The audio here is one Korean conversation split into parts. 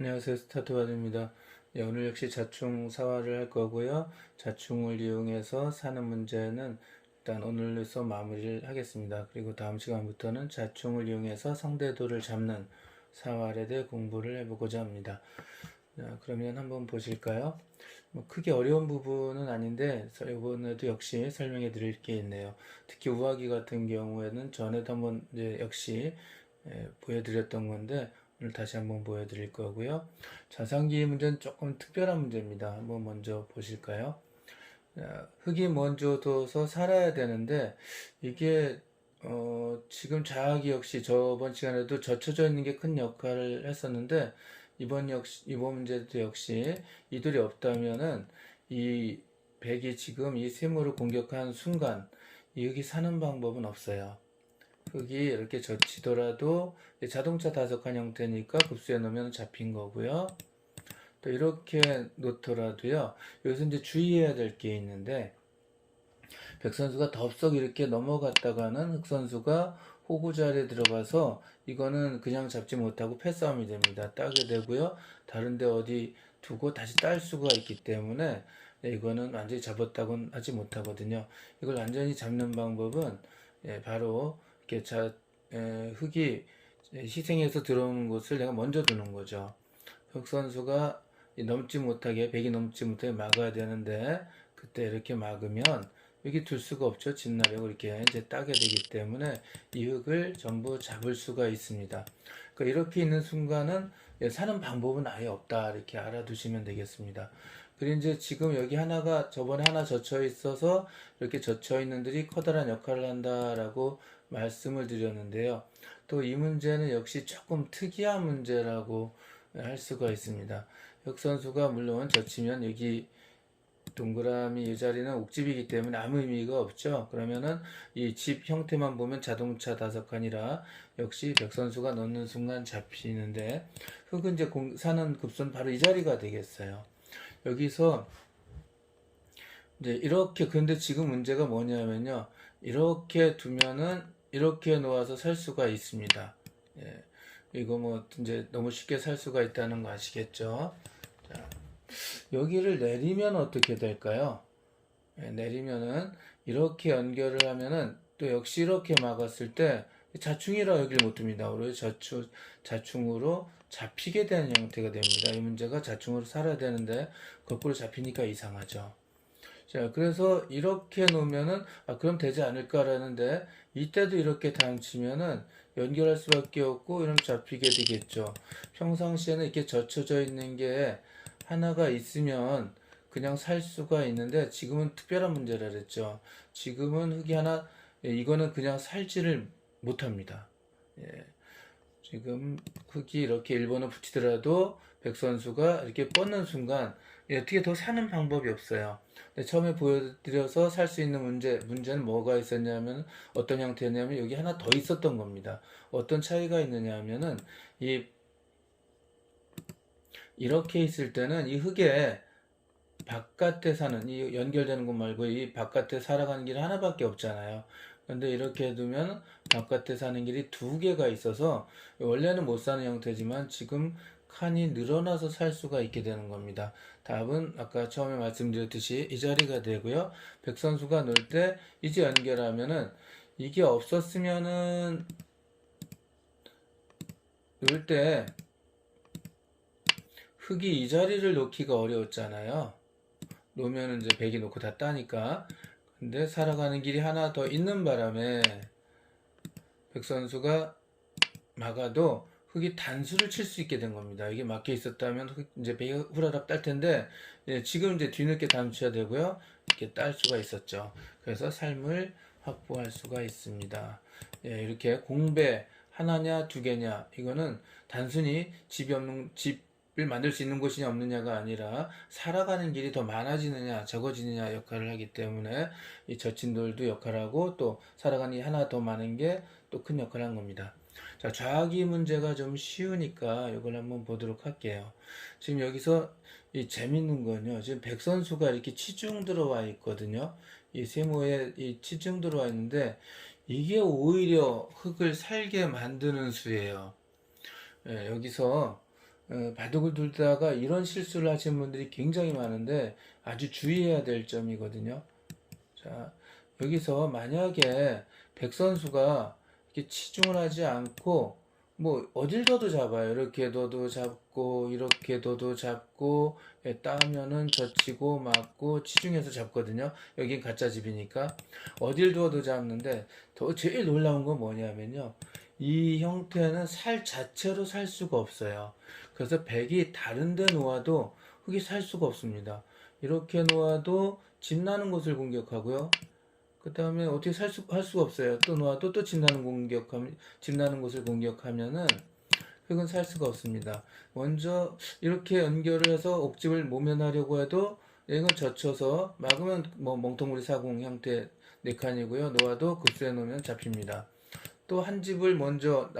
안녕하세요. 스타트와드입니다. 네, 오늘 역시 자충 사화를 할 거고요. 자충을 이용해서 사는 문제는 일단 오늘로서 마무리를 하겠습니다. 그리고 다음 시간부터는 자충을 이용해서 상대도를 잡는 사활에 대해 공부를 해보고자 합니다. 자, 그러면 한번 보실까요? 뭐 크게 어려운 부분은 아닌데 이번에도 역시 설명해 드릴 게 있네요. 특히 우하기 같은 경우에는 전에도 한번 이제 역시 보여드렸던 건데 오늘 다시 한번 보여드릴 거고요. 자산기 문제는 조금 특별한 문제입니다. 한번 먼저 보실까요? 흙이 먼저 둬서 살아야 되는데 이게 지금 자학이 역시 저번 시간에도 젖혀져 있는 게 큰 역할을 했었는데 이번 문제도 역시 이들이 없다면은 이 백이 지금 이 세모를 공격한 순간 이 흙이 사는 방법은 없어요. 흙이 이렇게 젖히더라도 자동차 다석한 형태니까 급수에 넣으면 잡힌 거고요. 또 이렇게 놓더라도요. 여기서 이제 주의해야 될 게 있는데 백선수가 덥석 이렇게 넘어갔다가는 흑선수가 호구 자리에 들어가서 이거는 그냥 잡지 못하고 패싸움이 됩니다. 따게 되고요. 다른데 어디 두고 다시 딸 수가 있기 때문에 이거는 완전히 잡았다고는 하지 못하거든요. 이걸 완전히 잡는 방법은 바로 이렇게 흙이 희생해서 들어오는 곳을 내가 먼저 두는 거죠. 흑 선수가 넘지 못하게 백이 넘지 못하게 막아야 되는데 그때 이렇게 막으면 여기 둘 수가 없죠. 진나력을 이렇게 이제 따게 되기 때문에 이 흙을 전부 잡을 수가 있습니다. 그러니까 이렇게 있는 순간은 사는 방법은 아예 없다 이렇게 알아두시면 되겠습니다. 그리고 이제 지금 여기 하나가 저번에 하나 젖혀 있어서 이렇게 젖혀 있는들이 커다란 역할을 한다라고 말씀을 드렸는데요. 또 이 문제는 역시 조금 특이한 문제라고 할 수가 있습니다. 혁 선수가 물론 젖히면 여기 동그라미 이 자리는 옥집이기 때문에 아무 의미가 없죠. 그러면은 이 집 형태만 보면 자동차 다섯 칸이라 역시 백 선수가 넣는 순간 잡히는데 흙은 이제 사는 급선 바로 이 자리가 되겠어요. 여기서 이제 이렇게 근데 지금 문제가 뭐냐면요. 이렇게 두면은 이렇게 놓아서 살 수가 있습니다. 예. 이거 뭐 이제 너무 쉽게 살 수가 있다는 거 아시겠죠? 자, 여기를 내리면 어떻게 될까요? 내리면은 이렇게 연결을 하면은 또 역시 이렇게 막았을 때 자충이라 여기를 못 둡니다. 오히려 자충으로 잡히게 되는 형태가 됩니다. 이 문제가 자충으로 살아야 되는데 거꾸로 잡히니까 이상하죠. 자, 그래서 이렇게 놓으면은 그럼 되지 않을까라는데 이때도 이렇게 당치면은 연결할 수밖에 없고 이러면 잡히게 되겠죠. 평상시에는 이렇게 젖혀져 있는 게 하나가 있으면 그냥 살 수가 있는데 지금은 특별한 문제라 그랬죠. 지금은 흙이 하나 이거는 그냥 살지를 못합니다. 예. 지금 흙이 이렇게 1번을 붙이더라도 백 선수가 이렇게 뻗는 순간 어떻게 더 사는 방법이 없어요. 처음에 보여드려서 살 수 있는 문제는 뭐가 있었냐면 어떤 형태냐면 여기 하나 더 있었던 겁니다. 어떤 차이가 있느냐 하면은 이 이렇게 있을 때는 이 흙에 바깥에 사는 이 연결되는 것 말고 이 바깥에 살아가는 길이 하나밖에 없잖아요. 근데 이렇게 두면 바깥에 사는 길이 두 개가 있어서 원래는 못 사는 형태지만 지금 칸이 늘어나서 살 수가 있게 되는 겁니다. 답은 아까 처음에 말씀드렸듯이 이 자리가 되고요. 백선수가 놓을 때 이제 연결하면은 이게 없었으면은 놓을 때 흙이 이 자리를 놓기가 어려웠잖아요. 놓으면 이제 백이 놓고 다 따니까. 근데 살아가는 길이 하나 더 있는 바람에 백 선수가 막아도 흙이 단수를 칠 수 있게 된 겁니다. 이게 막혀 있었다면 이제 백이 후라락 딸 텐데 지금 이제 뒤늦게 감춰야 되고요. 이렇게 딸 수가 있었죠. 그래서 삶을 확보할 수가 있습니다. 이렇게 공배 하나냐 두 개냐 이거는 단순히 집을 만들 수 있는 곳이 없느냐가 아니라 살아가는 길이 더 많아지느냐 적어지느냐 역할을 하기 때문에 이 젖힌 돌도 역할하고 또 살아가는 게 하나 더 많은 게 또 큰 역할을 한 겁니다. 자, 좌악이 문제가 좀 쉬우니까 이걸 한번 보도록 할게요. 지금 여기서 이 재밌는 건요. 지금 백 선수가 이렇게 치중 들어와 있거든요. 이 세모에 이 치중 들어와 있는데 이게 오히려 흙을 살게 만드는 수예요. 여기서 바둑을 둘다가 이런 실수를 하시는 분들이 굉장히 많은데 아주 주의해야 될 점이거든요. 자, 여기서 만약에 백 선수가 이렇게 치중을 하지 않고 뭐 어딜 둬도 잡아요. 이렇게 둬도 잡고 이렇게 둬도 잡고 따면은 젖히고 맞고 치중해서 잡거든요. 여긴 가짜 집이니까 어딜 둬도 잡는데 더 제일 놀라운 건 뭐냐면요. 이 형태는 살 자체로 살 수가 없어요. 그래서 백이 다른 데 놓아도 흙이 살 수가 없습니다. 이렇게 놓아도 집 나는 곳을 공격하고요. 그 다음에 어떻게 할 수가 없어요. 또 놓아도 또 집 나는 곳을 공격하면은 흙은 살 수가 없습니다. 먼저 이렇게 연결을 해서 옥집을 모면하려고 해도 이건 젖혀서 막으면 뭐 멍텅구리 사공 형태 4칸이고요. 놓아도 급수에 놓으면 잡힙니다. 또 한 집을 먼저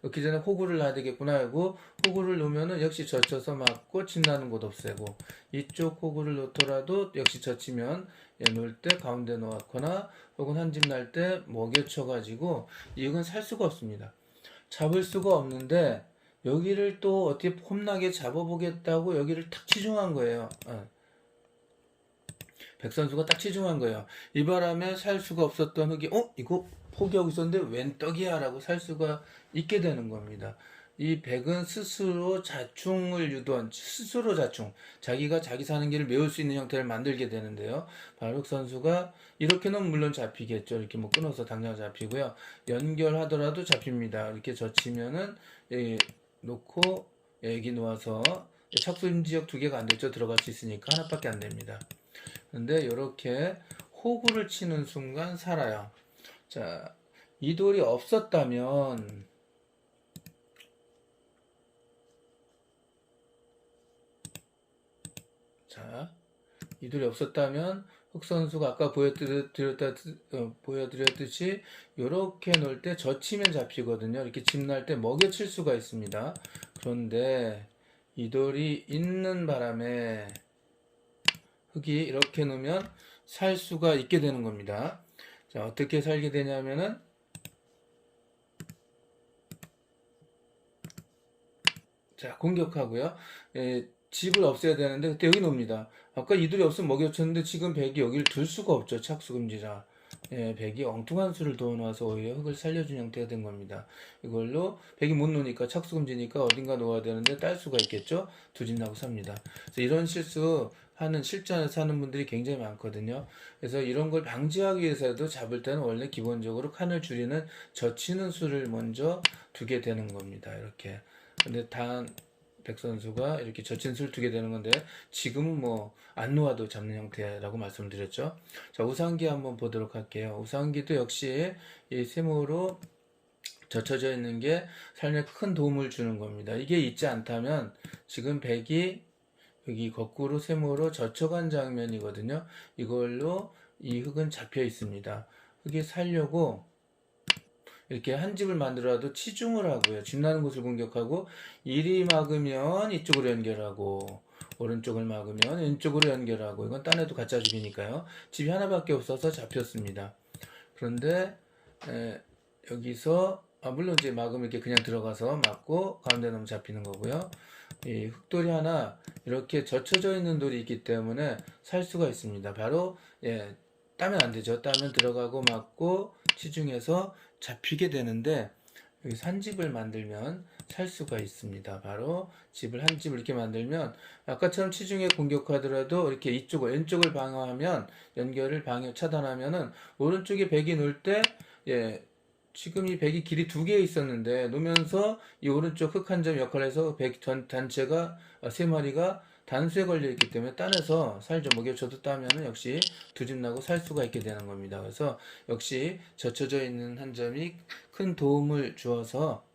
넣기 전에 호구를 놔야 되겠구나 하고 호구를 놓으면은 역시 젖혀서 막고 집 나는 곳 없애고 이쪽 호구를 놓더라도 역시 젖히면 놓을 때 가운데 놓았거나 혹은 한 집 날 때 먹여쳐 가지고 이건 살 수가 없습니다. 잡을 수가 없는데 여기를 또 어떻게 폼나게 잡아보겠다고 여기를 탁 치중한 거예요. 백 선수가 딱 치중한 거예요. 이 바람에 살 수가 없었던 흙이 이거 포기하고 있었는데 웬 떡이야 라고 살 수가 있게 되는 겁니다. 이 백은 스스로 자충을 유도한 스스로 자충 자기가 자기 사는 길을 메울 수 있는 형태를 만들게 되는데요. 바룩 선수가 이렇게는 물론 잡히겠죠. 이렇게 뭐 끊어서 당장 잡히고요. 연결하더라도 잡힙니다. 이렇게 젖히면은 놓고 여기 놓아서 착수지역 2개가 안 됐죠. 들어갈 수 있으니까 하나밖에 안 됩니다. 근데 이렇게 호구를 치는 순간 살아요. 자, 이 돌이 없었다면 이 돌이 없었다면 흑 선수가 아까 보여드렸듯이 이렇게 놓을 때 젖히면 잡히거든요. 이렇게 집 날 때 먹여칠 수가 있습니다. 그런데 이 돌이 있는 바람에 흙이 이렇게 놓으면 살 수가 있게 되는 겁니다. 자, 어떻게 살게 되냐면은 자, 공격하고요. 집을 없애야 되는데 그때 여기 놓습니다. 아까 이들이 없으면 먹여쳤는데 지금 백이 여기를 둘 수가 없죠. 착수금지라. 백이 엉뚱한 수를 넣어놔서 오히려 흙을 살려준 형태가 된 겁니다. 이걸로 백이 못 놓으니까 착수금지니까 어딘가 놓아야 되는데 딸 수가 있겠죠. 두 집 나고 삽니다. 그래서 이런 실수 하는 실전에서 하는 분들이 굉장히 많거든요. 그래서 이런 걸 방지하기 위해서도 잡을 때는 원래 기본적으로 칸을 줄이는 젖히는 수를 먼저 두게 되는 겁니다. 이렇게. 근데 백 선수가 이렇게 젖힌 수를 두게 되는 건데 지금은 뭐 안 놓아도 잡는 형태라고 말씀드렸죠. 자, 우상기 한번 보도록 할게요. 우상기도 역시 이 세모로 젖혀져 있는 게 삶에 큰 도움을 주는 겁니다. 이게 있지 않다면 지금 백이 여기 거꾸로 세모로 젖혀간 장면이거든요. 이걸로 이 흙은 잡혀 있습니다. 흙이 살려고 이렇게 한 집을 만들어도 치중을 하고요. 집 나는 곳을 공격하고 이리 막으면 이쪽으로 연결하고 오른쪽을 막으면 왼쪽으로 연결하고 이건 딴에도 가짜 집이니까요. 집이 하나밖에 없어서 잡혔습니다. 그런데 여기서 물론 이제 막으면 이렇게 그냥 들어가서 막고 가운데 놓으면 잡히는 거고요. 이 흙돌이 하나 이렇게 젖혀져 있는 돌이 있기 때문에 살 수가 있습니다. 바로 따면 안 되죠. 따면 들어가고 막고 치중해서 잡히게 되는데 여기 산집을 만들면 살 수가 있습니다. 바로 한 집을 이렇게 만들면 아까처럼 치중에 공격하더라도 이렇게 왼쪽을 방어하면 연결을 차단하면은 오른쪽에 백이 놓을 때 지금 이 백이 길이 2개 있었는데 놓으면서 이 오른쪽 흙 한 점 역할을 해서 백 단체가 3마리가 단수에 걸려 있기 때문에 딴에서 살 좀 먹여줘도 따면은 역시 두 집 나고 살 수가 있게 되는 겁니다. 그래서 역시 젖혀져 있는 한 점이 큰 도움을 주어서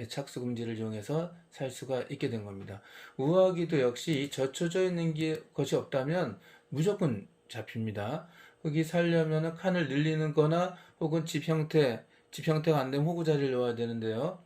착수금지를 이용해서 살 수가 있게 된 겁니다. 우아기도 역시 젖혀져 있는 것이 없다면 무조건 잡힙니다. 흙이 살려면 칸을 늘리는 거나 혹은 집 형태가 안 되면 호구 자리를 넣어야 되는데요.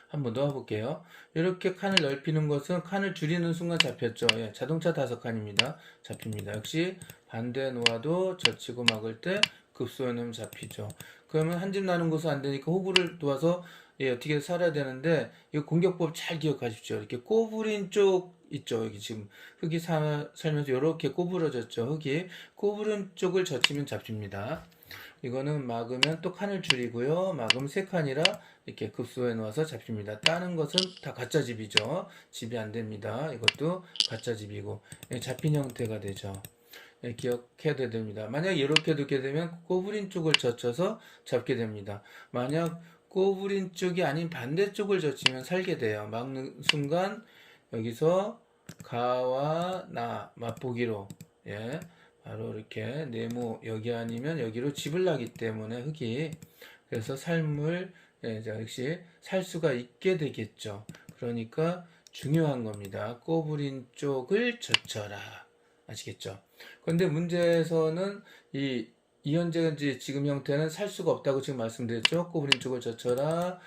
한번 넣어볼게요. 이렇게 칸을 넓히는 것은 칸을 줄이는 순간 잡혔죠. 자동차 5칸입니다. 잡힙니다. 역시 반대에 놓아도 젖히고 막을 때 급소에 넣으면 잡히죠. 그러면 한 집 나는 곳은 안 되니까 호구를 놓아서 예, 어떻게 살아야 되는데 이 공격법 잘 기억하십시오. 이렇게 꼬부린 쪽 있죠. 여기 지금 흙이 살면서 이렇게 꼬부러졌죠. 흙이 꼬부린 쪽을 젖히면 잡힙니다. 이거는 막으면 또 칸을 줄이고요. 막으면 세 칸이라 이렇게 급소에 넣어서 잡힙니다. 따는 것은 다 가짜 집이죠. 집이 안 됩니다. 이것도 가짜 집이고 잡힌 형태가 되죠. 기억해야 됩니다. 만약 이렇게 두게 되면 꼬부린 쪽을 젖혀서 잡게 됩니다. 만약 꼬부린 쪽이 아닌 반대쪽을 젖히면 살게 돼요. 막는 순간 여기서 가와 나 맛보기로 예, 바로 이렇게 네모 여기 아니면 여기로 집을 나기 때문에 흙이 그래서 삶을 예, 역시 살 수가 있게 되겠죠. 그러니까 중요한 겁니다. 꼬부린 쪽을 젖혀라. 아시겠죠? 그런데 문제에서는 이 이현재 지금 형태는 살 수가 없다고 지금 말씀드렸죠. 꼬부린 쪽을 젖혀라.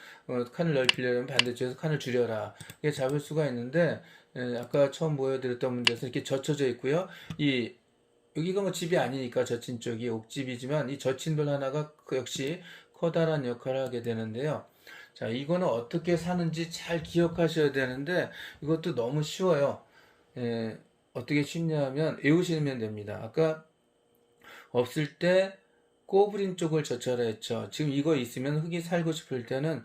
칸을 넓히려면 반대쪽에서 칸을 줄여라. 이게 잡을 수가 있는데 아까 처음 보여드렸던 문제에서 이렇게 젖혀져 있고요. 이 여기가 뭐 집이 아니니까 젖힌 쪽이 옥집이지만 이 젖힌 돌 하나가 역시 커다란 역할을 하게 되는데요. 자, 이거는 어떻게 사는지 잘 기억하셔야 되는데 이것도 너무 쉬워요. 예, 어떻게 쉽냐면 외우시면 됩니다. 아까 없을 때 꼬부린 쪽을 젖혀라 했죠. 지금 이거 있으면 흙이 살고 싶을 때는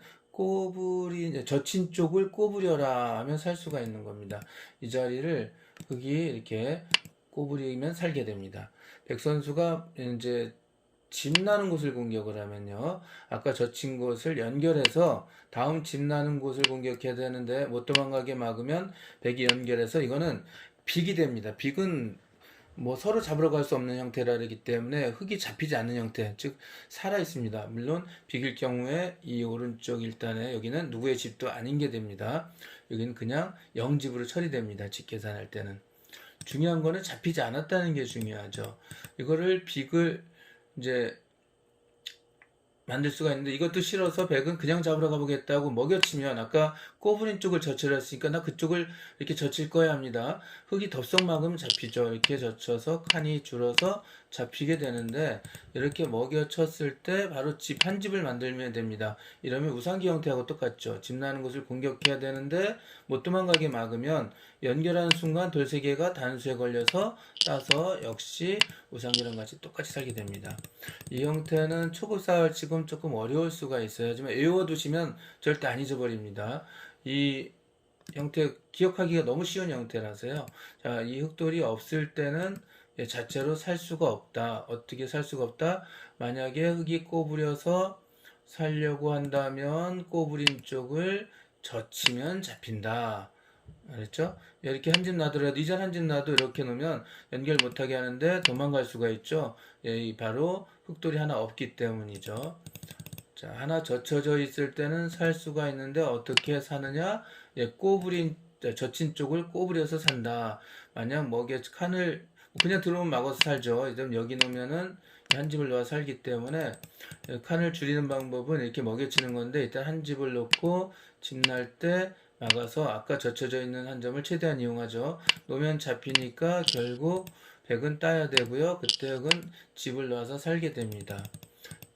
젖힌 쪽을 꼬부려라 하면 살 수가 있는 겁니다. 이 자리를 흙이 이렇게 꼬부리면 살게 됩니다. 백선수가 이제 집 나는 곳을 공격을 하면요. 아까 젖힌 곳을 연결해서 다음 집 나는 곳을 공격해야 되는데 못 도망가게 막으면 백이 연결해서 이거는 빅이 됩니다. 빅은 뭐 서로 잡으러 갈 수 없는 형태라기 때문에 흙이 잡히지 않는 형태, 즉 살아 있습니다. 물론 빅일 경우에 이 오른쪽 일단에 여기는 누구의 집도 아닌 게 됩니다. 여기는 그냥 0집으로 처리됩니다. 집 계산할 때는. 중요한 거는 잡히지 않았다는 게 중요하죠. 이거를 빅을 이제 만들 수가 있는데 이것도 싫어서 백은 그냥 잡으러 가보겠다고 먹여치면 아까 꼬부린 쪽을 젖히려 했으니까 나 그쪽을 이렇게 젖힐 거야 합니다. 흙이 덥석 막으면 잡히죠. 이렇게 젖혀서 칸이 줄어서 잡히게 되는데 이렇게 먹여쳤을 때 바로 집 한 집을 만들면 됩니다. 이러면 우상기 형태하고 똑같죠. 집 나는 곳을 공격해야 되는데 못 도망가게 막으면 연결하는 순간 돌 세 개가 단수에 걸려서 따서 역시 우상기랑 같이 똑같이 살게 됩니다. 이 형태는 초급 쌓을지금 조금 어려울 수가 있어요. 하지만 외워두시면 절대 안 잊어버립니다. 이 형태 기억하기가 너무 쉬운 형태라서요. 자, 이 흙돌이 없을 때는 자체로 살 수가 없다. 어떻게 살 수가 없다? 만약에 흙이 꼬부려서 살려고 한다면 꼬부린 쪽을 젖히면 잡힌다. 알았죠? 이렇게 한 집 놔두라도 이전 한 집 놔도 이렇게 놓으면 연결 못하게 하는데 도망갈 수가 있죠. 바로 흙돌이 하나 없기 때문이죠. 자, 하나 젖혀져 있을 때는 살 수가 있는데 어떻게 사느냐? 꼬부린 젖힌 쪽을 꼬부려서 산다. 만약 먹여 칸을 그냥 들어오면 막아서 살죠. 그럼 여기 놓으면은 한 집을 놓아 살기 때문에 칸을 줄이는 방법은 이렇게 먹여치는 건데 일단 한 집을 놓고 집 날 때 막아서 아까 젖혀져 있는 한 점을 최대한 이용하죠. 놓으면 잡히니까 결국 백은 따야 되고요. 그때 백은 집을 놔서 살게 됩니다.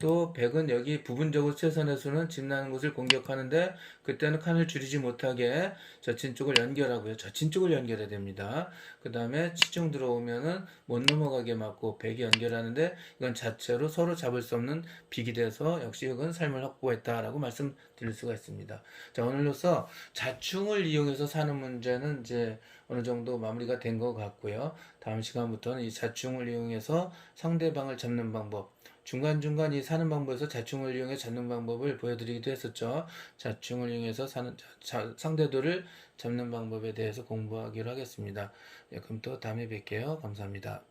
또 백은 여기 부분적으로 최선의 수는 집 나는 곳을 공격하는데 그때는 칸을 줄이지 못하게 젖힌 쪽을 연결하고요. 젖힌 쪽을 연결해야 됩니다. 그 다음에 치중 들어오면은 못 넘어가게 막고 백이 연결하는데 이건 자체로 서로 잡을 수 없는 빅이 돼서 역시 흙은 삶을 확보했다라고 말씀드릴 수가 있습니다. 자, 오늘로서 자충을 이용해서 사는 문제는 이제 어느 정도 마무리가 된 것 같고요. 다음 시간부터는 이 자충을 이용해서 상대방을 잡는 방법 중간중간 이 사는 방법에서 자충을 이용해 잡는 방법을 보여드리기도 했었죠. 자충을 이용해서 상대도를 잡는 방법에 대해서 공부하기로 하겠습니다. 네, 그럼 또 다음에 뵐게요. 감사합니다.